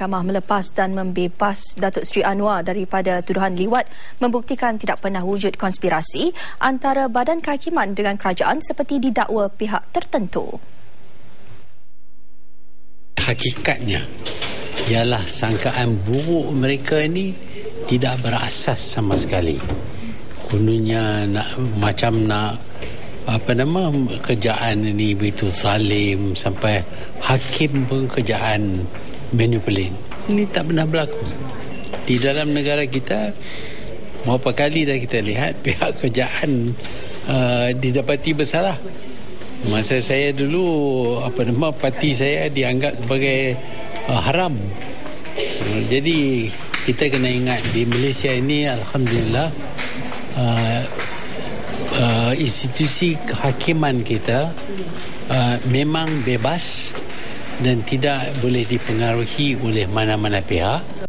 Mahkamah melepas dan membebas Datuk Seri Anwar daripada tuduhan liwat membuktikan tidak pernah wujud konspirasi antara Badan Kehakiman dengan kerajaan seperti didakwa pihak tertentu. Hakikatnya ialah sangkaan buruk mereka ini tidak berasas sama sekali. Kononnya nak kerjaan ini begitu zalim sampai hakim pun kerjaan manipulate. Ini tak pernah berlaku. Di dalam negara kita berapa kali dah kita lihat pihak kerjaan didapati bersalah. Masa saya dulu parti saya dianggap sebagai haram. Jadi kita kena ingat di Malaysia ini alhamdulillah institusi kehakiman kita memang bebas dan tidak boleh dipengaruhi oleh mana-mana pihak.